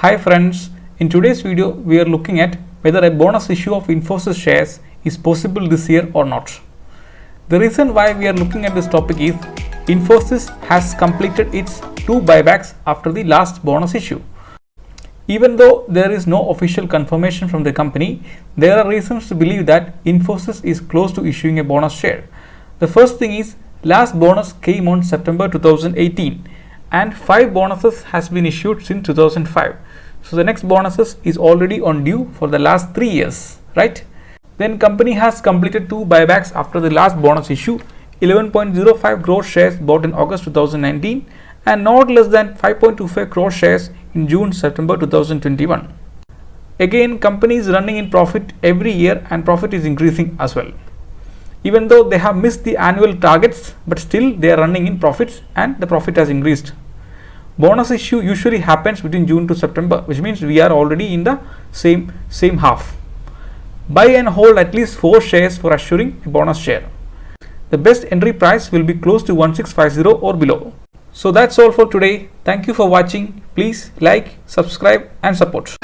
Hi friends, in today's video we are looking at whether a bonus issue of Infosys shares is possible this year or not. The reason why we are looking at this topic is Infosys has completed its 2 buybacks after the last bonus issue. Even though there is no official confirmation from the company, there are reasons to believe that Infosys is close to issuing a bonus share. The first thing is, last bonus came on September 2018 and 5 bonuses has been issued since 2005. So the next bonuses is already on due for the last 3 years, right? Then company has completed 2 buybacks after the last bonus issue, 11.05 crore shares bought in August 2019 and not less than 5.25 crore shares in June-September 2021. Again, company is running in profit every year and profit is increasing as well. Even though they have missed the annual targets, but still they are running in profits and the profit has increased. Bonus issue usually happens between June to September, which means we are already in the same half. Buy and hold at least 4 shares for assuring a bonus share. The best entry price will be close to 1650 or below. So that's all for today. Thank you for watching. Please like, subscribe and support.